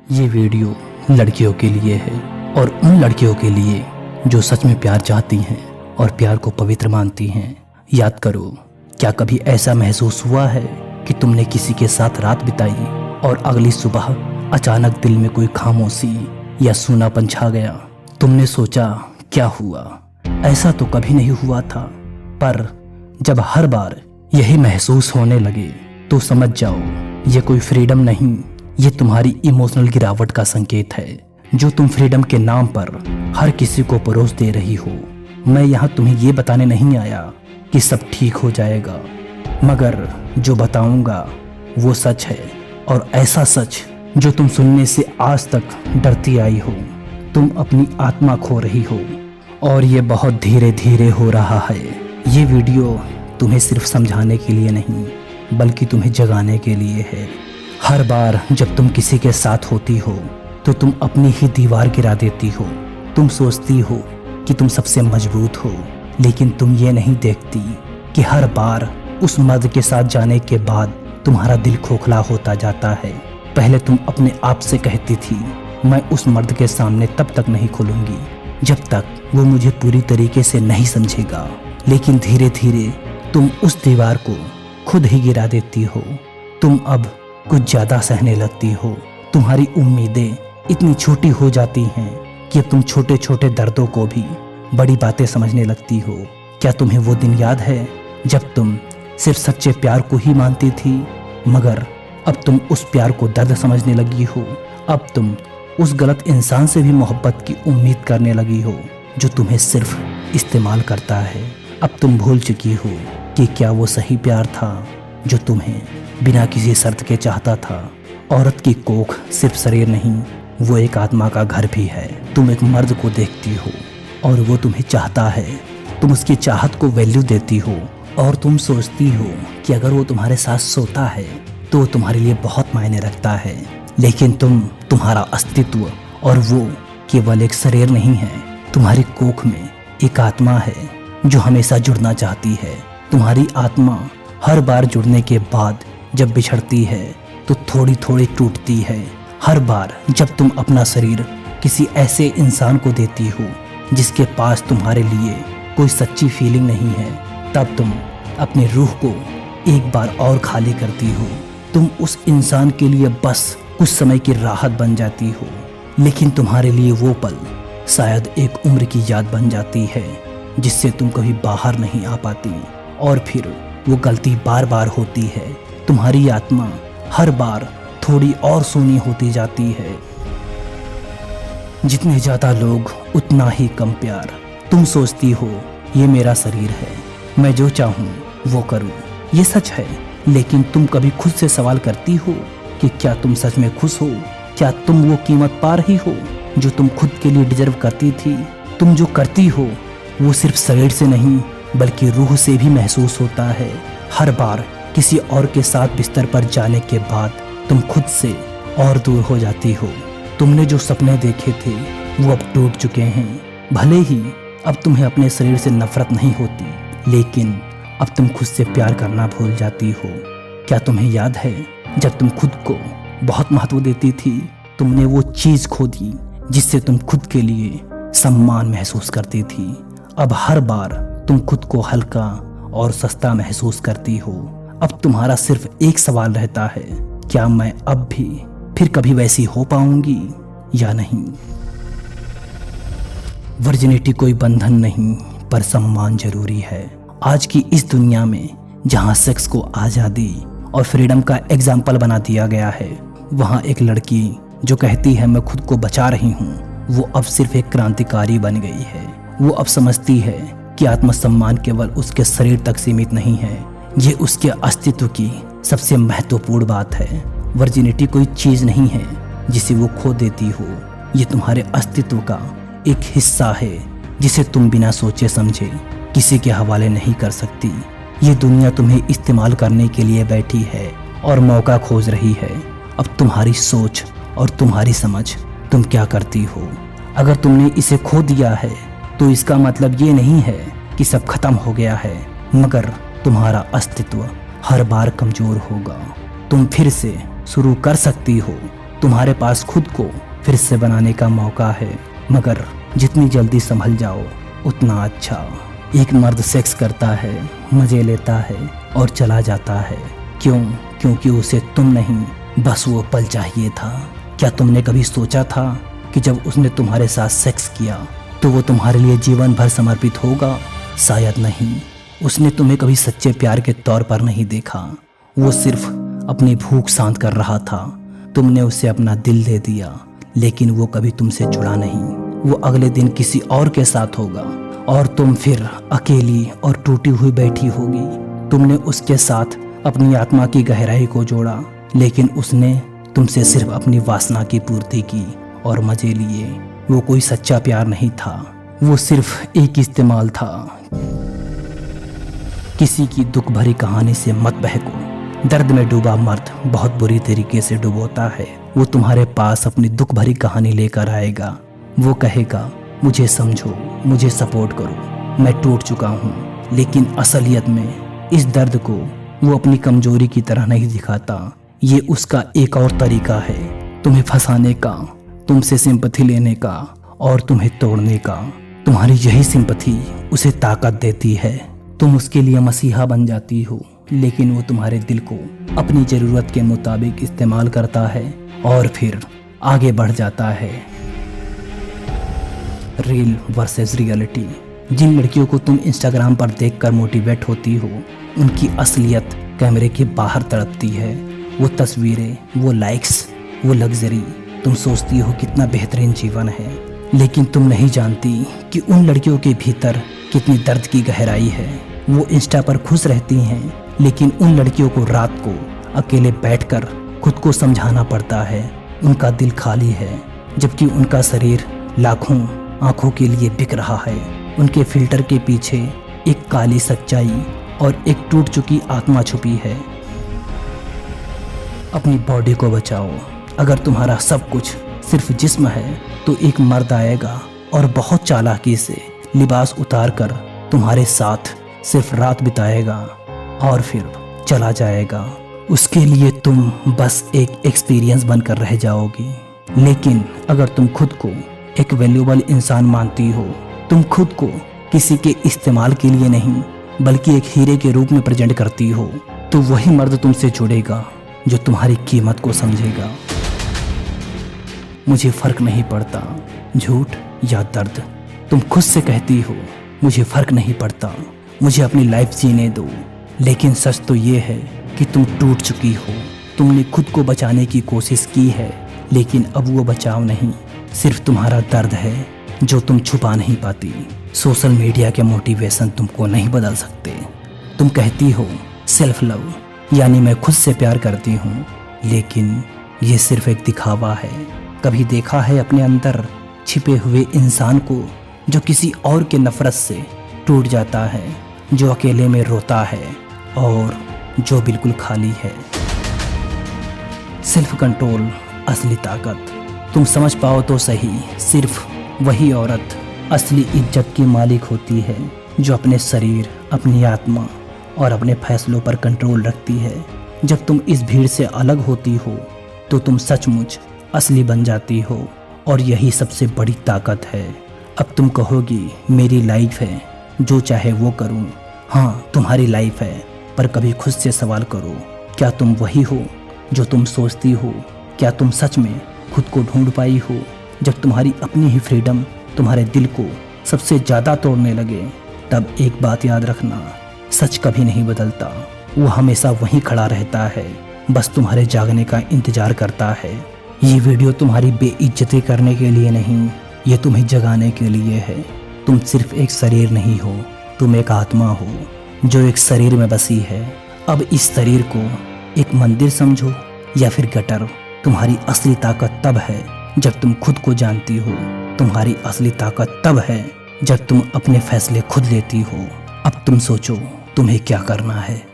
ये वीडियो लड़कियों के लिए है और उन लड़कियों के लिए जो सच में प्यार चाहती हैं और प्यार को पवित्र मानती हैं। याद करो, क्या कभी ऐसा महसूस हुआ है कि तुमने किसी के साथ रात बिताई और अगली सुबह अचानक दिल में कोई खामोशी या सूनापन छा गया? तुमने सोचा क्या हुआ, ऐसा तो कभी नहीं हुआ था। पर जब हर बार यही महसूस होने लगे तो समझ जाओ, ये कोई फ्रीडम नहीं, ये तुम्हारी इमोशनल गिरावट का संकेत है जो तुम फ्रीडम के नाम पर हर किसी को परोस दे रही हो। मैं यहाँ तुम्हें ये बताने नहीं आया कि सब ठीक हो जाएगा, मगर जो बताऊंगा वो सच है, और ऐसा सच जो तुम सुनने से आज तक डरती आई हो। तुम अपनी आत्मा खो रही हो और ये बहुत धीरे धीरे हो रहा है। ये वीडियो तुम्हें सिर्फ समझाने के लिए नहीं, बल्कि तुम्हें जगाने के लिए है। हर बार जब तुम किसी के साथ होती हो तो तुम अपनी ही दीवार गिरा देती हो। तुम सोचती हो कि तुम सबसे मजबूत हो, लेकिन तुम ये नहीं देखती कि हर बार उस मर्द के साथ जाने के बाद तुम्हारा दिल खोखला होता जाता है। पहले तुम अपने आप से कहती थी, मैं उस मर्द के सामने तब तक नहीं खुलूंगी जब तक वो मुझे पूरी तरीके से नहीं समझेगा। लेकिन धीरे धीरे तुम उस दीवार को खुद ही गिरा देती हो। तुम अब कुछ ज्यादा सहने लगती हो। तुम्हारी उम्मीदें इतनी छोटी हो जाती हैं कि तुम छोटे छोटे दर्दों को भी बड़ी बातें समझने लगती हो। क्या तुम्हें वो दिन याद है जब तुम सिर्फ सच्चे प्यार को ही मानती थी, मगर अब तुम उस प्यार को दर्द समझने लगी हो? अब तुम उस गलत इंसान से भी मोहब्बत की उम्मीद करने लगी हो जो तुम्हें सिर्फ इस्तेमाल करता है। अब तुम भूल चुकी हो कि क्या वो सही प्यार था जो तुम्हें बिना किसी शर्त के चाहता था। औरत की कोख सिर्फ शरीर नहीं, वो एक आत्मा का घर भी है। तुम एक मर्द को देखती हो और वो तुम्हें चाहता है। तुम उसकी चाहत को वैल्यू देती हो और तुम सोचती हो कि अगर वो तुम्हारे साथ सोता है तो तुम्हारे लिए बहुत मायने रखता है। लेकिन तुम्हारा अस्तित्व और वो केवल एक शरीर नहीं है। तुम्हारी कोख में एक आत्मा है जो हमेशा जुड़ना चाहती है। तुम्हारी आत्मा हर बार जुड़ने के बाद जब बिछड़ती है तो थोड़ी थोड़ी टूटती है। हर बार जब तुम अपना शरीर किसी ऐसे इंसान को देती हो जिसके पास तुम्हारे लिए कोई सच्ची फीलिंग नहीं है, तब तुम अपनी रूह को एक बार और खाली करती हो। तुम उस इंसान के लिए बस कुछ समय की राहत बन जाती हो, लेकिन तुम्हारे लिए वो पल शायद एक उम्र की याद बन जाती है जिससे तुम कभी बाहर नहीं आ पाती। और फिर वो गलती बार बार होती है। तुम्हारी आत्मा हर बार थोड़ी और सूनी होती जाती है। जितने ज्यादा लोग उतना ही कम प्यार। तुम सोचती हो ये मेरा शरीर है, मैं जो चाहूँ वो करूँ। ये सच है, लेकिन तुम कभी खुद से सवाल करती हो कि क्या तुम सच में खुश हो? क्या तुम वो कीमत पा रही हो जो तुम खुद के लिए डिजर्व करती थी? तुम जो करती हो वो सिर्फ शरीर से नहीं बल्कि रूह से भी महसूस होता है। हर बार किसी और के साथ बिस्तर पर जाने के बाद तुम खुद से और दूर हो जाती हो। तुमने जो सपने देखे थे वो अब टूट चुके हैं। भले ही अब तुम्हें अपने शरीर से नफरत नहीं होती, लेकिन अब तुम खुद से प्यार करना भूल जाती हो। क्या तुम्हें याद है जब तुम खुद को बहुत महत्व देती थी? तुमने वो चीज खो दी जिससे तुम खुद के लिए सम्मान महसूस करती थी। अब हर बार तुम खुद को हल्का और सस्ता महसूस करती हो। अब तुम्हारा सिर्फ एक सवाल रहता है, क्या मैं अब भी फिर कभी वैसी हो पाऊंगी या नहीं? वर्जिनिटी कोई बंधन नहीं, पर सम्मान जरूरी है। आज की इस दुनिया में जहां सेक्स को आज़ादी और फ्रीडम का एग्जाम्पल बना दिया गया है, वहां एक लड़की जो कहती है मैं खुद को बचा रही हूँ, वो अब सिर्फ एक क्रांतिकारी बन गई है। वो अब समझती है कि आत्मसम्मान केवल उसके शरीर तक सीमित नहीं है, ये उसके अस्तित्व की सबसे महत्वपूर्ण बात है। वर्जिनिटी कोई चीज नहीं है जिसे वो खो देती हो, ये तुम्हारे अस्तित्व का एक हिस्सा है जिसे तुम बिना सोचे समझे किसी के हवाले नहीं कर सकती। ये दुनिया तुम्हें इस्तेमाल करने के लिए बैठी है और मौका खोज रही है। अब तुम्हारी सोच और तुम्हारी समझ, तुम क्या करती हो? अगर तुमने इसे खो दिया है तो इसका मतलब ये नहीं है कि सब खत्म हो गया है, मगर तुम्हारा अस्तित्व हर बार कमजोर होगा। तुम फिर से शुरू कर सकती हो, तुम्हारे पास खुद को फिर से बनाने का मौका है, मगर जितनी जल्दी संभल जाओ उतना अच्छा। एक मर्द सेक्स करता है, मजे लेता है और चला जाता है। क्यों? क्योंकि उसे तुम नहीं, बस वो पल चाहिए था। क्या तुमने कभी सोचा था कि जब उसने तुम्हारे साथ सेक्स किया तो वो तुम्हारे लिए जीवन भर समर्पित होगा? शायद नहीं। उसने तुम्हें कभी सच्चे प्यार के तौर पर नहीं देखा। वो सिर्फ अपनी भूख शांत कर रहा था। तुमने उसे अपना दिल दे दिया, लेकिन वो कभी तुमसे जुड़ा नहीं। वो अगले दिन किसी और के साथ होगा और तुम फिर अकेली और टूटी हुई बैठी होगी। तुमने उसके साथ अपनी आत्मा की गहराई को जोड़ा, लेकिन उसने तुमसे सिर्फ अपनी वासना की पूर्ति की और मजे लिए। वो कोई सच्चा प्यार नहीं था, वो सिर्फ एक इस्तेमाल था। किसी की दुख भरी कहानी से मत बहको। दर्द में डूबा मर्द बहुत बुरी तरीके से डुबोता है। वो तुम्हारे पास अपनी दुख भरी कहानी लेकर आएगा। वो कहेगा, मुझे समझो, मुझे सपोर्ट करो, मैं टूट चुका हूँ। लेकिन असलियत में इस दर्द को वो अपनी कमजोरी की तरह नहीं दिखाता। ये उसका एक और तरीका है तुम्हें फंसाने का, तुमसे सिंपैथी लेने का और तुम्हें तोड़ने का। तुम्हारी यही सिंपैथी उसे ताकत देती है। तुम उसके लिए मसीहा बन जाती हो, लेकिन वो तुम्हारे दिल को अपनी जरूरत के मुताबिक इस्तेमाल करता है और फिर आगे बढ़ जाता है। Real versus reality. जिन लड़कियों को तुम इंस्टाग्राम पर देखकर मोटिवेट होती हो, उनकी असलियत कैमरे के बाहर तड़पती है। वो तस्वीरें, वो लाइक्स, वो लग्जरी। तुम सोचती हो कितना बेहतरीन जीवन है, लेकिन तुम नहीं जानती कि उन लड़कियों के भीतर कितनी दर्द की गहराई है। वो इंस्टा पर खुश रहती हैं, लेकिन उन लड़कियों को रात को अकेले बैठकर खुद को समझाना पड़ता है उनका दिल खाली है, जबकि उनका शरीर लाखों आंखों के लिए बिक रहा है। उनके फिल्टर के पीछे एक काली सच्चाई और एक टूट चुकी आत्मा छुपी है। अपनी बॉडी को बचाओ। अगर तुम्हारा सब कुछ सिर्फ जिस्म है तो एक मर्द आएगा और बहुत चालाकी से लिबास उतार कर तुम्हारे साथ सिर्फ रात बिताएगा और फिर चला जाएगा। उसके लिए तुम बस एक एक्सपीरियंस बनकर रह जाओगी। लेकिन अगर तुम खुद को एक वैल्यूएबल इंसान मानती हो, तुम खुद को किसी के इस्तेमाल के लिए नहीं बल्कि एक हीरे के रूप में प्रेजेंट करती हो, तो वही मर्द तुमसे जुड़ेगा जो तुम्हारी कीमत को समझेगा। मुझे फर्क नहीं पड़ता, झूठ या दर्द। तुम खुद से कहती हो, मुझे फर्क नहीं पड़ता, मुझे अपनी लाइफ जीने दो। लेकिन सच तो ये है कि तुम टूट चुकी हो। तुमने खुद को बचाने की कोशिश की है, लेकिन अब वो बचाव नहीं, सिर्फ तुम्हारा दर्द है जो तुम छुपा नहीं पाती। सोशल मीडिया के मोटिवेशन तुमको नहीं बदल सकते। तुम कहती हो सेल्फ लव, यानी मैं खुद से प्यार करती हूँ, लेकिन ये सिर्फ एक दिखावा है। कभी देखा है अपने अंदर छिपे हुए इंसान को जो किसी और के नफरत से टूट जाता है, जो अकेले में रोता है और जो बिल्कुल खाली है। सेल्फ कंट्रोल असली ताकत। तुम समझ पाओ तो सही, सिर्फ वही औरत असली इज्जत की मालिक होती है जो अपने शरीर, अपनी आत्मा और अपने फैसलों पर कंट्रोल रखती है। जब तुम इस भीड़ से अलग होती हो तो तुम सचमुच असली बन जाती हो, और यही सबसे बड़ी ताकत है। अब तुम कहोगी मेरी लाइफ है, जो चाहे वो करूं। हाँ, तुम्हारी लाइफ है, पर कभी खुद से सवाल करो, क्या तुम वही हो जो तुम सोचती हो? क्या तुम सच में खुद को ढूंढ पाई हो? जब तुम्हारी अपनी ही फ्रीडम तुम्हारे दिल को सबसे ज़्यादा तोड़ने लगे, तब एक बात याद रखना, सच कभी नहीं बदलता। वो हमेशा वहीं खड़ा रहता है, बस तुम्हारे जागने का इंतजार करता है। ये वीडियो तुम्हारी बेइज्जती करने के लिए नहीं, ये तुम्हें जगाने के लिए है। तुम सिर्फ एक शरीर नहीं हो, तुम एक आत्मा हो जो एक शरीर में बसी है। अब इस शरीर को एक मंदिर समझो या फिर गटर। तुम्हारी असली ताकत तब है जब तुम खुद को जानती हो। तुम्हारी असली ताकत तब है जब तुम अपने फैसले खुद लेती हो। अब तुम सोचो तुम्हें क्या करना है।